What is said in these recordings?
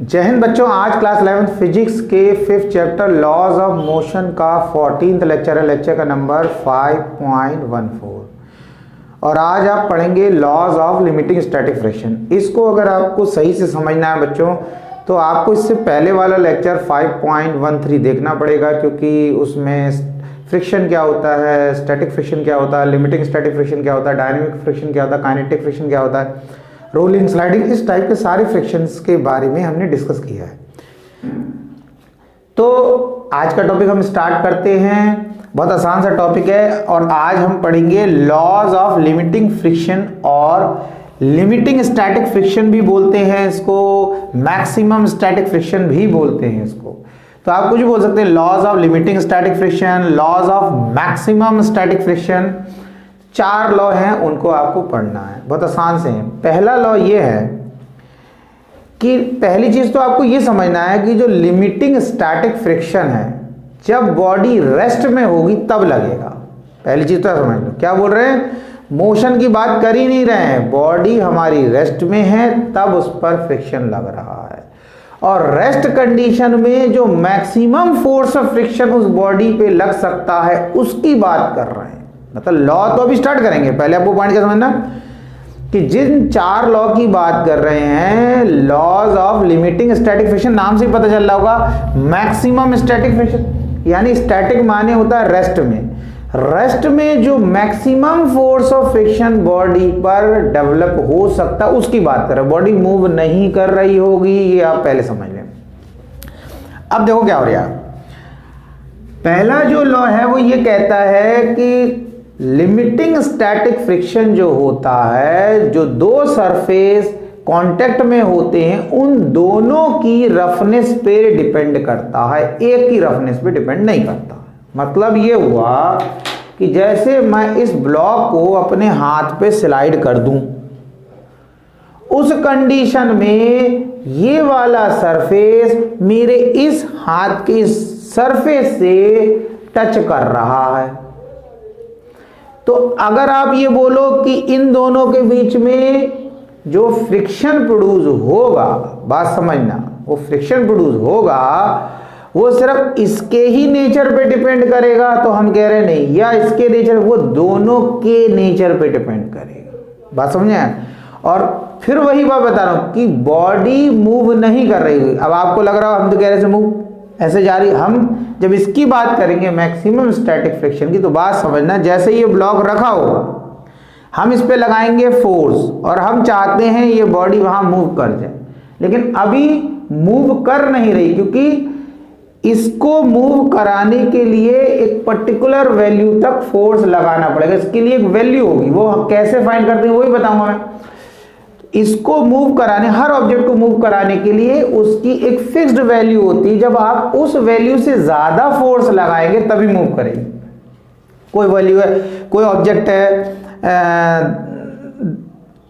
जय हिंद बच्चों, आज क्लास 11 फिजिक्स के 5th chapter laws of motion का 14th लेक्चर है। लेक्चर का नंबर 5.14 और आज आप पढ़ेंगे laws of limiting static friction. इसको अगर आपको सही से समझना है बच्चों तो आपको इससे पहले वाला लेक्चर 5.13 देखना पड़ेगा, क्योंकि उसमें फ्रिक्शन क्या होता है, स्टैटिक फ्रिक्शन क्या होता है, लिमिटिंग स्टैटिक फ्रिक्शन क्या होता है, डायनेमिक फ्रिक्शन क्या होता है, काइनेटिक फ्रिक्शन क्या होता है, रोलिंग स्लाइडिंग, इस टाइप के सारे फ्रिक्शंस के बारे में हमने डिस्कस किया है। तो आज का टॉपिक हम स्टार्ट करते हैं। बहुत आसान सा टॉपिक है और आज हम पढ़ेंगे लॉज ऑफ लिमिटिंग फ्रिक्शन, और लिमिटिंग स्टैटिक फ्रिक्शन भी बोलते हैं इसको, मैक्सिमम स्टैटिक फ्रिक्शन भी बोलते हैं इसको। तो आप कुछ भी बोल सकते हैं, laws of limiting static friction, laws of maximum static friction. 4 law हैं, उनको आपको पढ़ना है, बहुत आसान से है। पहला लॉ ये है कि पहली चीज तो आपको ये समझना है कि जो लिमिटिंग स्टैटिक फ्रिक्शन है जब बॉडी रेस्ट में होगी तब लगेगा। पहली चीज तो समझ लो, क्या बोल रहे हैं, मोशन की बात कर ही नहीं रहे हैं, बॉडी हमारी रेस्ट में है तब उस पर फ्रिक्शन लग रहा है। और रेस्ट कंडीशन में जो मैक्सिमम फोर्स ऑफ फ्रिक्शन उस बॉडी पे लग सकता है उसकी बात कर रहे हैं। मतलब लॉ तो अभी स्टार्ट करेंगे, पहले आपको पॉइंट क्या समझना कि जिन 4 लॉ की बात कर रहे हैं, laws of limiting static friction, नाम से ही पता चल रहा होगा, मैक्सिमम स्टैटिक फ्रिक्शन यानी स्टैटिक माने होता है रेस्ट में। रेस्ट में जो maximum force of friction body पर डेवलप हो सकता है उसकी बात कर रहे हैं। बॉडी मूव नहीं कर रही होगी, ये आप पहले समझ लें। अब देखो क्या हो रहा है। पहला जो लॉ है वो ये कहता है कि लिमिटिंग स्टैटिक फ्रिक्शन जो होता है, जो 2 सरफेस कांटेक्ट में होते हैं उन दोनों की रफनेस पे डिपेंड करता है, एक की रफनेस पे डिपेंड नहीं करता। मतलब ये हुआ कि जैसे मैं इस ब्लॉक को अपने हाथ पे स्लाइड कर दूं, उस कंडीशन में ये वाला सरफेस मेरे इस हाथ के सरफेस से टच कर रहा है। तो अगर आप ये बोलो कि इन दोनों के बीच में जो फ्रिक्शन प्रोड्यूस होगा, बात समझना, वो फ्रिक्शन प्रोड्यूस होगा वो सिर्फ इसके ही नेचर पे डिपेंड करेगा, तो हम कह रहे हैं नहीं, या इसके नेचर, वो दोनों के नेचर पे डिपेंड करेगा। बात समझे। और फिर वही बात बता रहा हूं कि बॉडी मूव नहीं कर रही। अब आपको लग रहा हो हम तो कह रहे थे मूव ऐसे जा रही, हम जब इसकी बात करेंगे मैक्सिमम स्टैटिक फ्रिक्शन की तो बात समझना, जैसे ये ब्लॉक रखा होगा हम इस पे लगाएंगे फोर्स और हम चाहते हैं ये बॉडी वहां मूव कर जाए, लेकिन अभी मूव कर नहीं रही, क्योंकि इसको मूव कराने के लिए एक पर्टिकुलर वैल्यू तक फोर्स लगाना पड़ेगा। इसके लिए एक वैल्यू होगी, वो कैसे फाइंड करते हैं वही बताऊंगा मैं। इसको मूव कराने, हर ऑब्जेक्ट को मूव कराने के लिए उसकी एक फिक्स्ड वैल्यू होती है, जब आप उस वैल्यू से ज्यादा फोर्स लगाएंगे तभी मूव करेगी। कोई वैल्यू है, कोई ऑब्जेक्ट है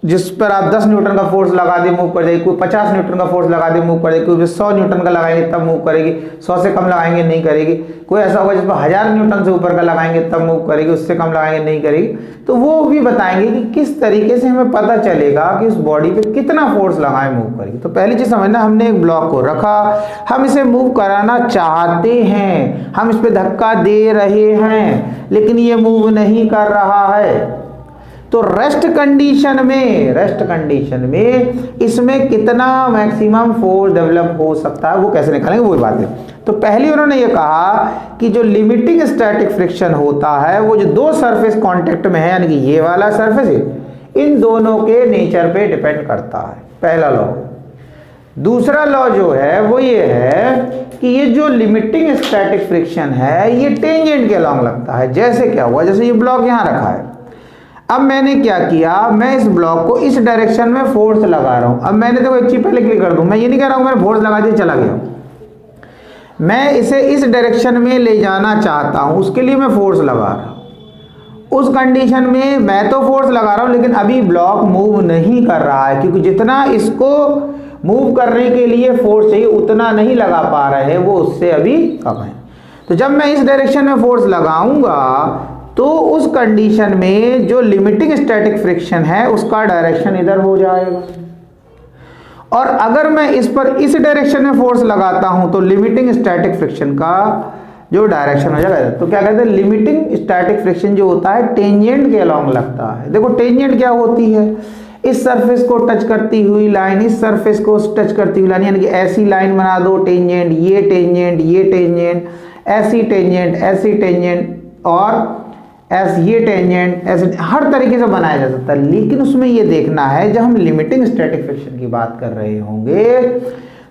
जिस पर आप 10 न्यूटन का फोर्स लगा दे मूव कर जाएगी, कोई 50 न्यूटन का फोर्स लगा दे मूव कर जाएगी, कोई 100 न्यूटन का लगाएंगे तब मूव करेगी, 100 से कम लगाएंगे नहीं करेगी। कोई ऐसा होगा जिस पर 1000 न्यूटन से ऊपर का लगाएंगे तब मूव करेगी, उससे कम लगाएंगे नहीं करेगी। तो वो भी बताएंगे कि किस तरीके से हमें पता चलेगा कि उस बॉडी पे कितना फोर्स लगाए मूव करेगी। तो पहली चीज समझना, हमने एक ब्लॉक को रखा, हम इसे मूव कराना चाहते हैं, हम इस पे धक्का दे रहे हैं, लेकिन ये मूव नहीं कर रहा है। तो रेस्ट कंडीशन में इसमें कितना मैक्सिमम फोर्स डेवलप हो सकता है वो कैसे निकालेंगे, वही बात है। तो पहले उन्होंने ये कहा कि जो लिमिटिंग स्टैटिक फ्रिक्शन होता है वो जो 2 सरफेस कांटेक्ट में है, यानी कि ये वाला सरफेस है, इन दोनों के नेचर पे डिपेंड करता है, पहला लॉ। दूसरा लॉ जो है वो ये है कि ये जो लिमिटिंग स्टैटिक फ्रिक्शन है ये टेंजेंट के अलॉन्ग लगता है। जैसे क्या हुआ, जैसे ये ब्लॉक यहां रखा है, अब मैंने क्या किया, मैं इस ब्लॉक को इस डायरेक्शन में फोर्स लगा रहा हूं। अब मैंने देखो एक चीज पहले क्लिक कर दूं, मैं ये नहीं कह रहा हूं मैंने फोर्स लगा दिया चला गया, मैं इसे इस डायरेक्शन में ले जाना चाहता हूं, उसके लिए मैं फोर्स लगा रहा हूं। उस कंडीशन में मैं तो फोर्स लगा रहा हूं लेकिन अभी ब्लॉक मूव नहीं कर रहा है, क्योंकि जितना इसको मूव करने के लिए फोर्स चाहिए उतना नहीं लगा पा रहे हैं, वो उससे अभी कम है। तो जब मैं इस डायरेक्शन में फोर्स लगाऊंगा तो उस कंडीशन में जो लिमिटिंग स्टैटिक फ्रिक्शन है उसका डायरेक्शन इधर हो जाएगा, और अगर मैं इस पर इस डायरेक्शन में फोर्स लगाता हूं तो लिमिटिंग स्टैटिक फ्रिक्शन का जो डायरेक्शन हो जाएगा, तो क्या कहते हैं, लिमिटिंग स्टैटिक फ्रिक्शन जो होता है टेंजेंट के अलोंग लगता है। देखो टेंजेंट क्या होती है, इस सरफेस को टच करती हुई लाइन, इस सरफेस को टच करती हुई लाइन, यानी कि ऐसी लाइन बना दो, टेंजेंट, ये टेंजेंट, ये टेंजेंट, ऐसी टेंजेंट, ऐसी टेंजेंट और ये टेंजेंट, ऐसे हर तरीके से बनाया जा सकता है। लेकिन उसमें ये देखना है, जब हम लिमिटिंग स्टैटिक फ्रिक्शन की बात कर रहे होंगे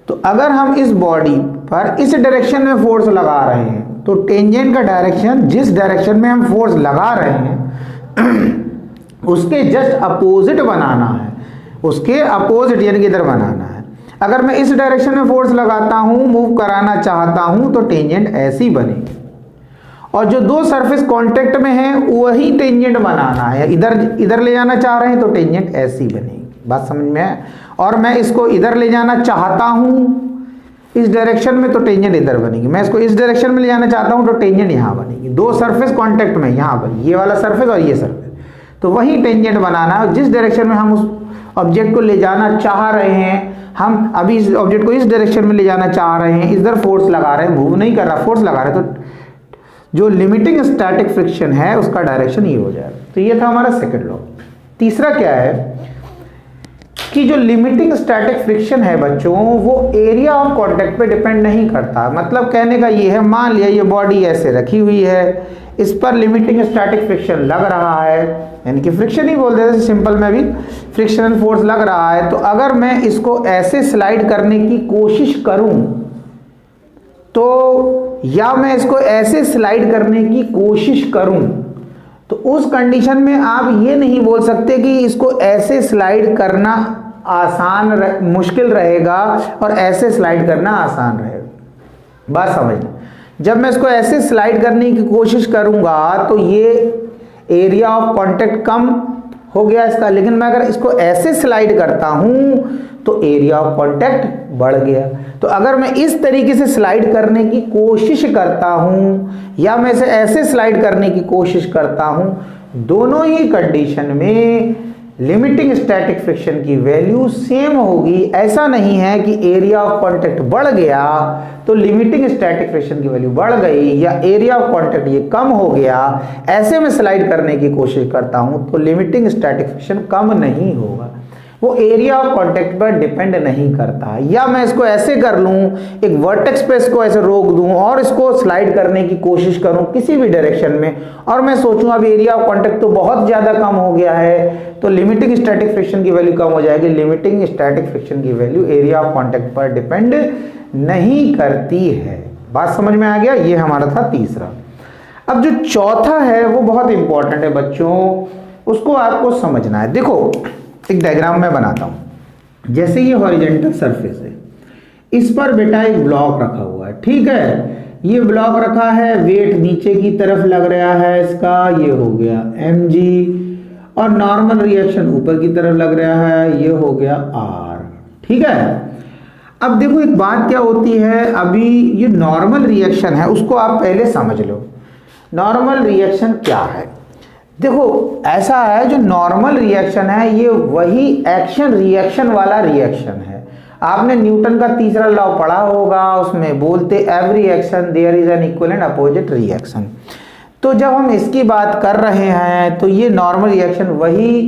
तो अगर हम इस बॉडी पर इस डायरेक्शन में फोर्स लगा रहे हैं तो टेंजेंट का डायरेक्शन, जिस डायरेक्शन में हम फोर्स लगा रहे हैं उसके जस्ट अपोजिट बनाना है, उसके अपोजिट यानी कि इधर बनाना है। अगर मैं इस डायरेक्शन में फोर्स लगाता हूं, मूव कराना चाहता हूं, तो टेंजेंट ऐसी बनेगी, और जो दो सरफेस कांटेक्ट में है वही टेंजेंट बनाना है। इधर ले जाना चाह रहे हैं तो टेंजेंट ऐसी बनेगी, बात समझ में है। और मैं इसको इधर ले जाना चाहता हूं इस डायरेक्शन में तो टेंजेंट इधर बनेगी, मैं इसको इस डायरेक्शन में ले जाना चाहता हूं तो टेंजेंट यहां बनेगी। दो सरफेस कांटेक्ट में यहां पर, ये वाला सरफेस और ये सरफेस, तो वही टेंजेंट बनाना है। जिस डायरेक्शन में हम उस ऑब्जेक्ट को ले जाना चाह रहे हैं, हम अभी इस ऑब्जेक्ट को इस डायरेक्शन में ले जाना चाह रहे हैं, इधर फोर्स लगा रहे हैं, मूव नहीं कर रहा, फोर्स लगा रहे हैं, तो जो लिमिटिंग स्टैटिक फ्रिक्शन है उसका डायरेक्शन ये हो जाएगा। तो ये था हमारा सेकंड लॉ। तीसरा क्या है कि जो लिमिटिंग स्टैटिक फ्रिक्शन है बच्चों, वो एरिया ऑफ कांटेक्ट पे डिपेंड नहीं करता। मतलब कहने का ये है, मान लिया ये बॉडी ऐसे रखी हुई है, इस पर लिमिटिंग स्टैटिक फ्रिक्शन लग रहा है, यानी कि फ्रिक्शन ही बोल देते हैं सिंपल में भी, फ्रिक्शनल फोर्स लग रहा है। तो अगर मैं इसको ऐसे स्लाइड करने की कोशिश करूं तो, या मैं इसको ऐसे स्लाइड करने की कोशिश करूं, तो उस कंडीशन में आप ये नहीं बोल सकते कि इसको ऐसे स्लाइड करना मुश्किल रहेगा और ऐसे स्लाइड करना आसान रहेगा। बात समझना, जब मैं इसको ऐसे स्लाइड करने की कोशिश करूंगा तो ये एरिया ऑफ कांटेक्ट कम हो गया इसका, लेकिन मैं अगर इसको ऐसे स्लाइड करता हूं तो एरिया ऑफ कांटेक्ट बढ़ गया। तो अगर मैं इस तरीके से स्लाइड करने की कोशिश करता हूं या मैं इसे ऐसे स्लाइड करने की कोशिश करता हूं, दोनों ही कंडीशन में लिमिटिंग स्टैटिक फ्रिक्शन की वैल्यू सेम होगी। ऐसा नहीं है कि एरिया ऑफ कांटेक्ट बढ़ गया तो लिमिटिंग स्टैटिक फ्रिक्शन की वैल्यू बढ़ गई, या एरिया ऑफ कांटेक्ट ये कम हो गया, ऐसे में स्लाइड करने की कोशिश करता हूं तो लिमिटिंग स्टैटिक फ्रिक्शन कम नहीं होगा। वो एरिया ऑफ कांटेक्ट पर डिपेंड नहीं करता। या मैं इसको ऐसे कर लूं, एक वर्टेक्स पे इसको ऐसे रोक दूं और इसको स्लाइड करने की कोशिश करूं किसी भी डायरेक्शन में, और मैं सोचूं अब एरिया ऑफ कांटेक्ट तो बहुत ज्यादा कम हो गया है, तो लिमिटिंग स्टैटिक फ्रिक्शन की वैल्यू कम हो जाएगी। लिमिटिंग स्टैटिक फ्रिक्शन की वैल्यू एरिया ऑफ कांटेक्ट पर डिपेंड नहीं करती है। बात समझ में आ गया? ये हमारा था तीसरा। अब जो चौथा है वो बहुत इंपॉर्टेंट है बच्चों, उसको आपको समझना है। देखो एक डायग्राम में बनाता हूं। जैसे ये हॉरिजॉन्टल सरफेस है, इस पर बेटा एक ब्लॉक रखा हुआ है, ठीक है, ये ब्लॉक रखा है, वेट नीचे की तरफ लग रहा है इसका, ये हो गया mg, और नॉर्मल रिएक्शन ऊपर की तरफ लग रहा है, ये हो गया r, ठीक है। अब देखो एक बात क्या होती है, अभी ये नॉर्मल रिएक्शन है, उसको आप पहले समझ लो। नॉर्मल रिएक्शन क्या है? देखो ऐसा है, जो नॉर्मल रिएक्शन है ये वही एक्शन रिएक्शन वाला रिएक्शन है। आपने न्यूटन का तीसरा लॉ पढ़ा होगा, उसमें बोलते every action there is an equal and opposite reaction. तो जब हम इसकी बात कर रहे हैं तो ये नॉर्मल रिएक्शन वही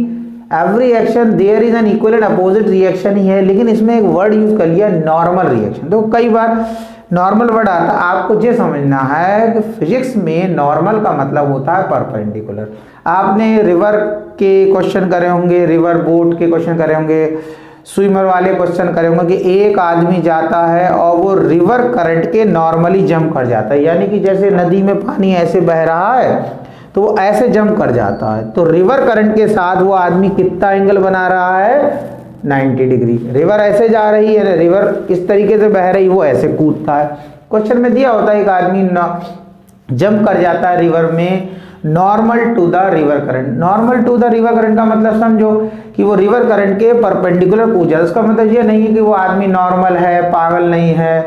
every action there is an equal and opposite reaction ही है, लेकिन इसमें एक वर्ड यूज कर लिया नॉर्मल रिएक्शन। तो कई बार नॉर्मल वर्ड आता है, आपको ये समझना है कि फिजिक्स में नॉर्मल का मतलब होता है परपेंडिकुलर। आपने रिवर के क्वेश्चन करे होंगे, रिवर बोट के क्वेश्चन करे होंगे, स्विमर वाले क्वेश्चन करे होंगे कि एक आदमी जाता है और वो रिवर करंट के नॉर्मली जंप कर जाता है, यानी कि जैसे नदी में पानी ऐसे बह रहा है तो वो ऐसे जंप कर जाता है। तो रिवर करंट के साथ वो आदमी कितना एंगल बना रहा है? 90 डिग्री। रिवर ऐसे जा रही है, रिवर इस तरीके से बह रही, वो ऐसे कूदता है। क्वेश्चन में दिया होता है एक आदमी जंप कर जाता है रिवर में normal to the river current. Normal to the river current का मतलब समझो कि वो रिवर करंट के परपेंडिकुलर कूद जाता है। उसका मतलब ये नहीं है कि वो आदमी नॉर्मल है, पागल नहीं है,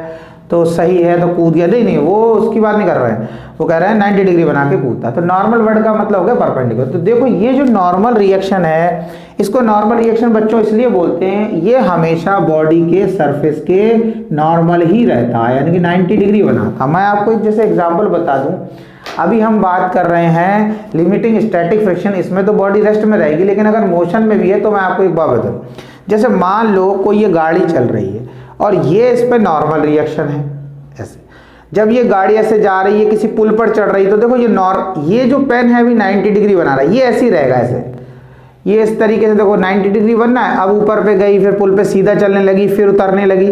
तो सही है तो कूद गया, नहीं वो उसकी बात नहीं कर रहे हैं, वो कह रहे हैं 90 डिग्री बना के कूदता। तो नॉर्मल वर्ड का मतलब हो गया परपेंडिकुलर। तो देखो ये जो नॉर्मल रिएक्शन है, इसको नॉर्मल रिएक्शन बच्चों इसलिए बोलते हैं, ये हमेशा बॉडी के सरफेस के नॉर्मल ही रहता है, यानी कि 90 डिग्री बनाता। मैं आपको एक जैसे एग्जाम्पल बता दूं, अभी हम बात कर रहे हैं लिमिटिंग स्टैटिक फ्रिक्शन, इसमें तो बॉडी रेस्ट में रहेगी, लेकिन अगर मोशन में भी है तो मैं आपको एक बात बताऊं, जैसे मान लो कोई ये गाड़ी चल रही है और ये इस पर नॉर्मल रिएक्शन है, ऐसे जब ये गाड़ी ऐसे जा रही है किसी पुल पर चढ़ रही है, तो देखो ये जो पेन है अभी 90 डिग्री बना रहा है, ये ऐसे ही रहेगा, ऐसे ये इस तरीके से देखो 90 डिग्री बनना है। अब ऊपर पे गई, फिर पुल पे सीधा चलने लगी, फिर उतरने लगी,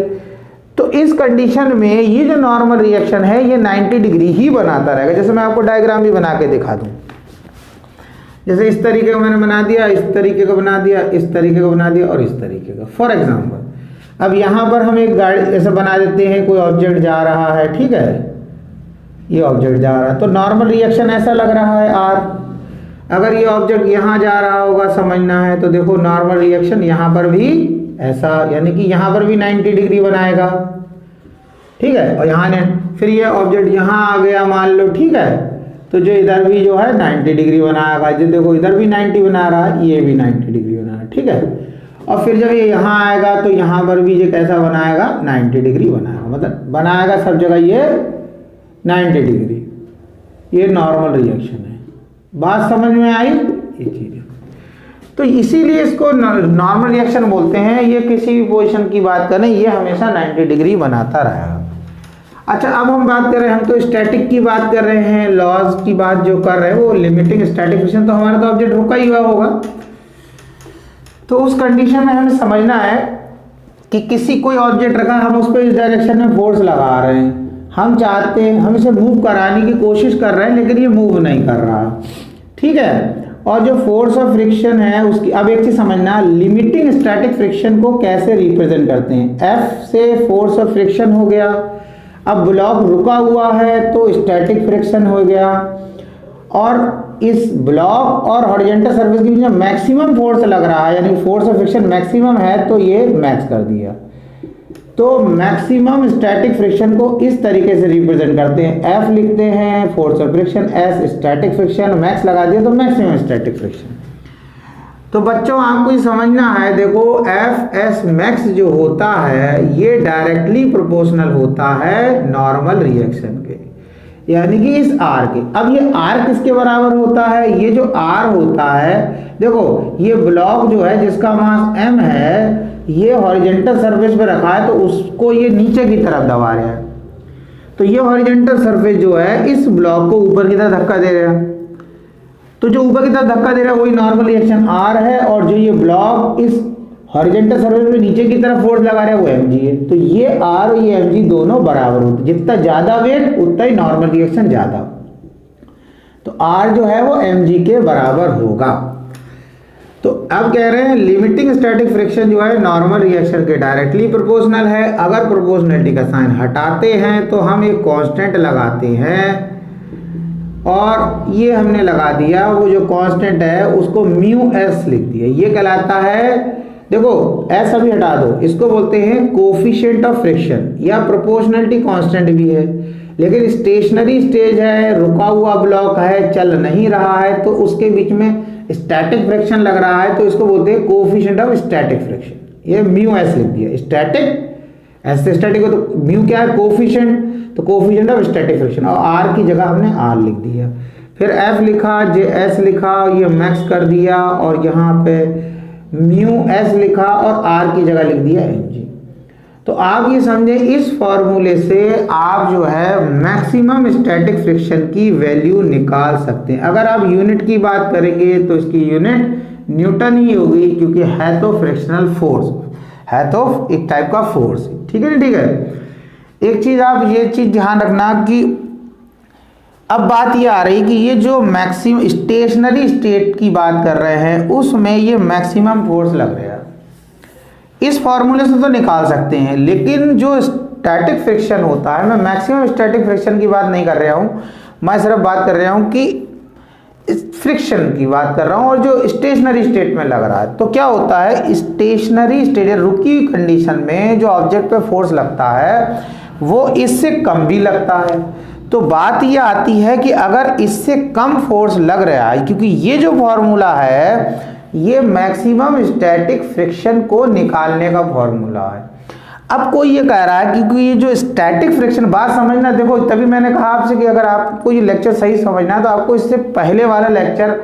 तो इस कंडीशन में ये जो नॉर्मल रिएक्शन है ये 90 डिग्री ही बनाता रहेगा। जैसे मैं आपको डायग्राम भी बना के दिखा दूं, जैसे इस तरीके का मैंने बना दिया, इस तरीके का बना दिया, इस तरीके का bना दिया और इस तरीके का। फॉर एग्जाम्पल अब यहाँ पर हम एक गाड़ी ऐसे बना देते हैं, कोई ऑब्जेक्ट जा रहा है, ठीक है, ये ऑब्जेक्ट जा रहा है, तो नॉर्मल रिएक्शन ऐसा लग रहा है आर। अगर ये ऑब्जेक्ट यहाँ जा रहा होगा, समझना है, तो देखो नॉर्मल रिएक्शन यहाँ पर भी ऐसा, यानी कि यहाँ पर भी 90 डिग्री बनाएगा, ठीक है। और यहाँ ने फिर ये ऑब्जेक्ट यहाँ आ गया मान लो, ठीक है, तो जो इधर भी जो है 90 डिग्री बनाएगा, जो देखो इधर भी 90 बना रहा है, ये भी 90 डिग्री बना रहा है, ठीक है। और फिर जब ये यहाँ आएगा तो यहाँ पर भी ये कैसा बनाएगा, 90 डिग्री बनाएगा, मतलब बनाएगा सब जगह ये 90 डिग्री। ये नॉर्मल रिएक्शन है, बात समझ में आई ये चीज। तो इसीलिए इसको नॉर्मल रिएक्शन बोलते हैं। ये किसी भी पोजीशन की बात करें, ये हमेशा 90 डिग्री बनाता रहेगा। अच्छा, अब हम बात कर रहे हैं, हम तो स्टैटिक की बात कर रहे हैं, लॉज की बात जो कर रहे हैं वो लिमिटिंग स्टैटिक फ्रिक्शन, तो हमारा तो ऑब्जेक्ट रुका ही हुआ होगा। तो उस कंडीशन में हमें समझना है कि किसी कोई ऑब्जेक्ट रखा, हम उस पर इस डायरेक्शन में फोर्स लगा रहे हैं, हम चाहते हैं, हम इसे मूव कराने की कोशिश कर रहे हैं, लेकिन ये मूव नहीं कर रहा, ठीक है। और जो फोर्स ऑफ फ्रिक्शन है उसकी, अब एक चीज समझना, लिमिटिंग स्टैटिक फ्रिक्शन को कैसे रिप्रेजेंट करते हैं। एफ से फोर्स ऑफ फ्रिक्शन हो गया, अब ब्लॉक रुका हुआ है तो स्टैटिक फ्रिक्शन हो गया, और इस ब्लॉक और हॉरिजॉन्टल सरफेस के बीच में मैक्सिमम फोर्स लग रहा है, यानी फोर्स ऑफ फ्रिक्शन मैक्सिमम है, तो ये मैच कर दिया। तो मैक्सिमम स्टैटिक फ्रिक्शन को इस तरीके से रिप्रेजेंट करते हैं, एफ लिखते हैं force of friction, S static friction, max लगा दिया तो मैक्सिमम स्टैटिक फ्रिक्शन। तो बच्चों आपको ये समझना है, देखो एफ एस मैक्स जो होता है ये डायरेक्टली प्रोपोर्शनल होता है नॉर्मल रिएक्शन के, यानी कि इस आर के। अब ये आर किसके बराबर होता है, ये जो आर होता है, देखो ये ब्लॉक जो है जिसका मास m है, ये हॉरिजॉन्टल सरफेस पे रखा है, तो उसको ये नीचे की तरफ दबा रहा है, तो ये हॉरिजॉन्टल सरफेस जो है इस ब्लॉक को ऊपर की तरफ धक्का दे रहा है, तो जो ऊपर की तरफ धक्का दे रहा है वही नॉर्मल रिएक्शन आर है, और जो ये ब्लॉक इस हॉरिजॉन्टल सरफेस पे नीचे की तरफ फोर्स लगा रहा है वो mg है। तो ये आर और ये mg दोनों बराबर होते हैं, जितना ज्यादा वेट उतना ही नॉर्मल रिएक्शन ज्यादा, तो आर जो है वो mg के बराबर होगा। तो अब कह रहे हैं लिमिटिंग स्टैटिक फ्रिक्शन जो है नॉर्मल रिएक्शन के डायरेक्टली प्रोपोर्शनल है। अगर प्रोपोर्शनलिटी का साइन हटाते हैं तो हम एक कांस्टेंट लगाते हैं, और ये हमने लगा दिया, वो जो कांस्टेंट है उसको म्यू एस लिख दिया, ये कहलाता है, देखो एस अभी हटा दो, इसको बोलते हैं कोफिशिएंट ऑफ फ्रिक्शन, या प्रोपोर्शनलिटी कांस्टेंट भी है, लेकिन स्टेशनरी स्टेज है, रुका हुआ ब्लॉक है, चल नहीं रहा है, तो उसके बीच में स्टैटिक फ्रिक्शन लग रहा है, तो इसको बोलते हैं कोफिशिएंट ऑफ स्टैटिक फ्रिक्शन, ये म्यू एस लिख दिया। स्टैटिक एस से स्टैटिक हो तो म्यू क्या है, कोफिशिएंट, तो कोफिशिएंट ऑफ स्टैटिक फ्रिक्शन, और आर की जगह हमने आर लिख दिया, फिर एफ लिखा, जे एस लिखा, ये मैक्स कर दिया, और यहाँ पे म्यू एस लिखा और आर की जगह लिख दिया mg। तो आप ये समझे, इस फॉर्मूले से आप जो है मैक्सिमम स्टैटिक फ्रिक्शन की वैल्यू निकाल सकते हैं। अगर आप यूनिट की बात करेंगे तो इसकी यूनिट न्यूटन ही होगी, क्योंकि है तो फ्रिक्शनल फोर्स, है तो एक टाइप का फोर्स, ठीक है ना, ठीक है। एक चीज आप ये चीज ध्यान रखना कि अब बात ये आ रही कि ये जो मैक्सिमम स्टेशनरी स्टेट की बात कर रहे हैं उसमें ये मैक्सिमम फोर्स लग रहा है, इस फॉर्मूले से तो निकाल सकते हैं, लेकिन जो स्टैटिक फ्रिक्शन होता है, मैं मैक्सिमम स्टैटिक फ्रिक्शन की बात नहीं कर रहा हूं, मैं सिर्फ बात कर रहा हूं कि फ्रिक्शन की बात कर रहा हूं, और जो स्टेशनरी स्टेट में लग रहा है, तो क्या होता है, स्टेशनरी स्टेट रुकी कंडीशन में जो ऑब्जेक्ट पे फोर्स लगता है वो इससे कम भी लगता है। तो बात ये आती है कि अगर इससे कम फोर्स लग रहा है, क्योंकि ये जो फॉर्मूला है ये मैक्सिमम स्टैटिक फ्रिक्शन को निकालने का फॉर्मूला है। अब कोई ये कह रहा है क्योंकि ये जो स्टैटिक फ्रिक्शन, बात समझना, देखो तभी मैंने कहा आपसे कि अगर आपको ये लेक्चर सही समझना है तो आपको इससे पहले वाला लेक्चर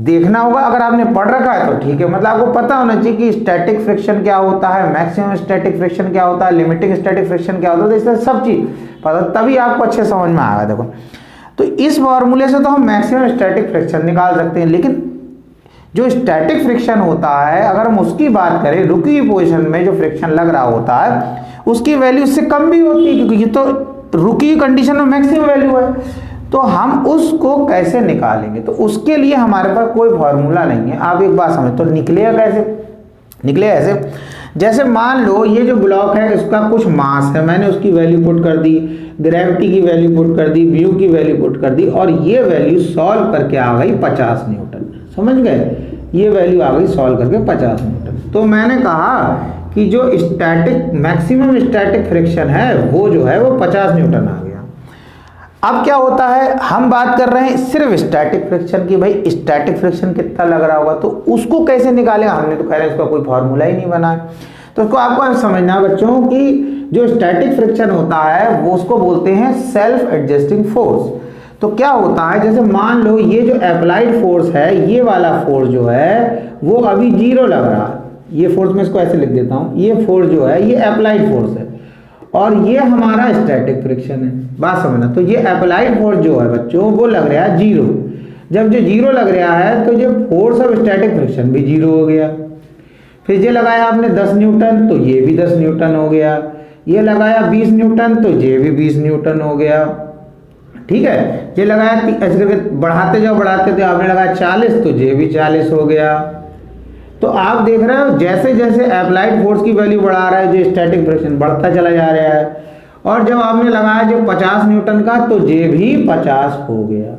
देखना होगा। अगर आपने पढ़ रखा है तो ठीक है, मतलब आपको पता होना चाहिए कि स्टैटिक फ्रिक्शन क्या होता है, मैक्सिमम स्टैटिक फ्रिक्शन क्या होता है, लिमिटिंग स्टैटिक फ्रिक्शन क्या होता है, तो इससे सब चीज पता, तभी आपको अच्छे समझ में आएगा। देखो तो इस फॉर्मूले से तो हम मैक्सिमम स्टैटिक फ्रिक्शन निकाल सकते हैं, लेकिन जो स्टैटिक फ्रिक्शन होता है अगर हम उसकी बात करें, रुकी हुई पोजीशन में जो फ्रिक्शन लग रहा होता है उसकी वैल्यू इससे कम भी होती है, क्योंकि ये तो रुकी हुई कंडीशन में मैक्सिमम वैल्यू है। तो हम उसको कैसे निकालेंगे, तो उसके लिए हमारे पास कोई फॉर्मूला नहीं है। आप एक बात समझ, तो निकलेगा कैसे? निकलेगा ऐसे, जैसे मान लो ये जो ब्लॉक है इसका कुछ मास है, मैंने उसकी वैल्यू पुट कर दी, ग्रेविटी की वैल्यू पुट कर दी, म्यू की वैल्यू पुट कर दी, और ये वैल्यू सॉल्व करके आ गई 50 न्यूटन। समझ गए? ये वैल्यू आ गई सॉल्व करके 50 न्यूटन। तो मैंने कहा कि जो स्टैटिक मैक्सिमम स्टैटिक फ्रिक्शन है वो जो है वो 50 न्यूटन आ गया। अब क्या होता है, हम बात कर रहे हैं सिर्फ स्टैटिक फ्रिक्शन की, भाई स्टैटिक फ्रिक्शन कितना लग रहा होगा, तो उसको कैसे निकालेंगे? हमने तो कह रहे इसका कोई फॉर्मूला ही नहीं बना है। तो उसको आपको समझना है बच्चों कि जो स्टैटिक फ्रिक्शन होता है वो उसको बोलते हैं सेल्फ एडजस्टिंग फोर्स। तो क्या होता है, जैसे मान लो ये जो अप्लाइड फोर्स है, ये वाला फोर्स जो है वो अभी 0 लग रहा है, ये फोर्स मैं इसको ऐसे लिख देता हूं, ये फोर्स जो है ये अप्लाइड फोर्स है और ये हमारा स्टैटिक फ्रिक्शन है। बात समझना, तो ये अप्लाइड फोर्स जो है बच्चों वो लग रहा है 0। जब जो 0 लग रहा है तो जो फोर्स ऑफ स्टैटिक फ्रिक्शन भी 0 हो गया। फिर ये लगाया आपने 10 न्यूटन तो ये भी 10 न्यूटन हो गया, ये लगाया 20 न्यूटन तो ये भी 20 न्यूटन हो गया। ठीक है, ये लगाया ऐसे करके बढ़ाते जाओ आपने लगाया 40 तो ये भी 40 हो गया। तो आप देख रहे हो जैसे जैसे अप्लाइड फोर्स की वैल्यू बढ़ा रहा है जो स्टैटिक फ्रिक्शन बढ़ता चला जा रहा है, और जब आपने लगाया जो 50 न्यूटन का तो ये भी 50 हो गया।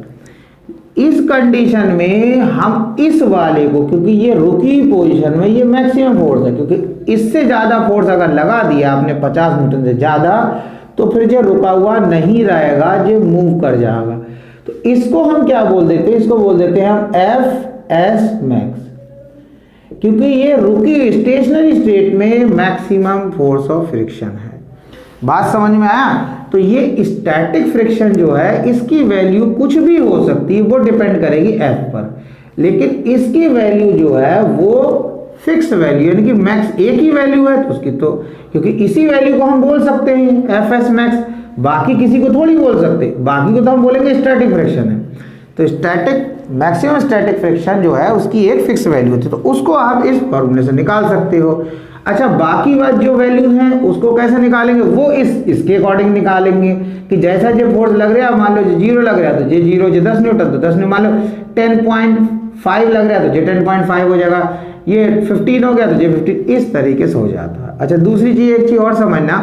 इस कंडीशन में हम इस वाले को, क्योंकि ये रुकी पोजीशन में ये मैक्सिमम फोर्स है, क्योंकि इससे ज्यादा फोर्स अगर लगा दिया आपने 50 न्यूटन से ज्यादा तो फिर ये रुका हुआ नहीं रहेगा, ये मूव कर जाएगा। तो इसको हम क्या बोल देते हैं, इसको बोल देते हैं हम एफ एस मैक्स, क्योंकि ये रुकी स्टेशनरी स्टेट में मैक्सिमम फोर्स ऑफ फ्रिक्शन है। बात समझ में आया? तो ये स्टैटिक फ्रिक्शन जो है इसकी वैल्यू कुछ भी हो सकती है, वो डिपेंड करेगी एफ पर, लेकिन इसकी वैल्यू जो है वो फिक्स वैल्यू, यानी कि मैक्स एक ही वैल्यू है तो उसकी, तो क्योंकि इसी वैल्यू को हम बोल सकते हैं एफ एस मैक्स, बाकी किसी को थोड़ी बोल सकते, बाकी को तो हम बोलेंगे स्टैटिक फ्रिक्शन है। तो स्टैटिक मैक्सिमम स्टैटिक फ्रिक्शन जो है उसकी एक फिक्स वैल्यू होती है, तो उसको आप इस फॉर्मूले से निकाल सकते हो। अच्छा, बाकी बात जो वैल्यूज हैं उसको कैसे निकालेंगे, वो इसके अकॉर्डिंग निकालेंगे कि जैसा जो फोर्स लग रहा है, मान लो 0 लग रहा है तो ये 0, जो 10 न्यूटन तो 10 न्यूटन, मान लो 10.5 लग रहा है तो ये 10.5 हो जाएगा, ये 15 हो गया तो ये 15, इस तरीके से हो जाता है। अच्छा, दूसरी चीज, एक चीज और समझना,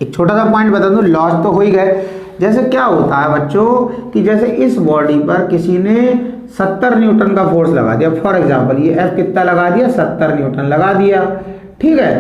एक छोटा सा पॉइंट बता दूं, लॉस तो हो ही गए। जैसे क्या होता है बच्चों कि जैसे इस बॉडी पर किसी ने 70 न्यूटन का फोर्स लगा दिया, फॉर एग्जांपल ये एफ कितना लगा दिया, 70 न्यूटन लगा दिया, ठीक है।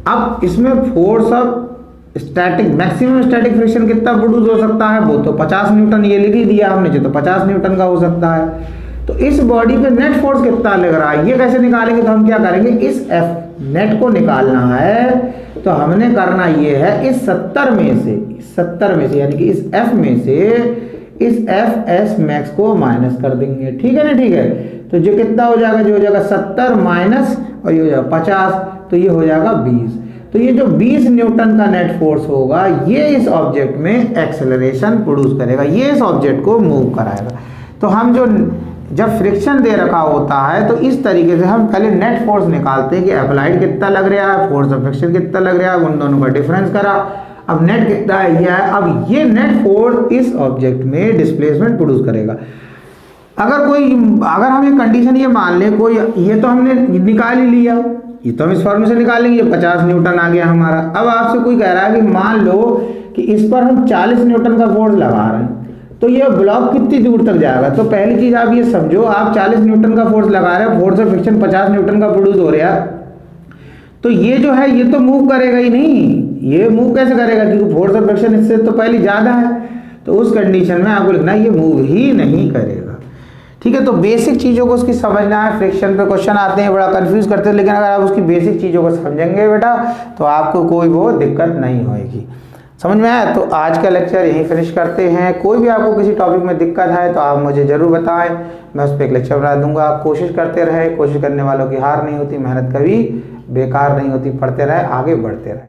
अब इसमें force of static maximum static friction कितना प्रोड्यूस हो सकता है, वो तो 50 न्यूटन ये लिख ही दिया हमने, जो तो 50 न्यूटन का हो सकता है। तो इस बॉडी पे नेट फोर्स कितना लग रहा है ये कैसे निकालेंगे, तो हम क्या करेंगे, इस एफ नेट को निकालना है तो हमने करना ये है इस 70 में से यानी कि इस एफ में से इस एफ एस मैक्स को माइनस कर देंगे, ठीक है ना, ठीक है। तो जो कितना हो जाएगा, जो हो जाएगा 70 माइनस और ये हो जाएगा 50, तो ये हो जाएगा 20। तो ये जो 20 न्यूटन का नेट फोर्स होगा ये इस ऑब्जेक्ट में एक्सेलरेशन प्रोड्यूस करेगा, ये इस ऑब्जेक्ट को मूव कराएगा। तो हम जो जब फ्रिक्शन दे रखा होता है तो इस तरीके से हम पहले नेट फोर्स निकालते हैं कि अप्लाइड कितना लग रहा है, फोर्स ऑफ फ्रिक्शन कितना लग रहा है, उन दोनों का डिफरेंस करा, अब नेट कितना है ये है। अब ये नेट फोर्स इस ऑब्जेक्ट में डिस्प्लेसमेंट प्रोड्यूस करेगा। अगर हम ये कंडीशन ये मान लें, कोई ये तो हमने निकाल ही लिया, ये तो हम इस फॉर्मूले से निकालेंगे, 50 न्यूटन आ गया हमारा। अब आपसे कोई कह रहा है कि मान लो कि इस पर हम 40 न्यूटन का फोर्स लगा रहे हैं तो ये ब्लॉक कितनी दूर तक जाएगा। तो पहली चीज आप ये समझो, आप 40 न्यूटन का फोर्स लगा रहे हैं, फोर्स ऑफ फ्रिक्शन 50 न्यूटन का प्रोड्यूस हो रहा है, तो ये जो है ये तो मूव करेगा ही नहीं, ये मूव कैसे करेगा, क्योंकि फोर्स ऑफ फ्रिक्शन इससे तो पहले ज़्यादा है, तो उस कंडीशन में आपको लिखना है ये मूव ही नहीं करेगा। ठीक है, तो बेसिक चीज़ों को उसकी समझना है। फ्रिक्शन पे क्वेश्चन आते हैं, बड़ा कंफ्यूज करते हैं, लेकिन अगर आप उसकी बेसिक चीज़ों को समझेंगे बेटा तो आपको कोई वो दिक्कत नहीं होएगी। समझ में आया? तो आज का लेक्चर यहीं फिनिश करते हैं। कोई भी आपको किसी टॉपिक में दिक्कत है तो आप मुझे ज़रूर बताएं, मैं उस पर एक लेक्चर बना दूंगा। आप कोशिश करते रहें, कोशिश करने वालों की हार नहीं होती, मेहनत कभी बेकार नहीं होती, पढ़ते रहें, आगे बढ़ते रहें।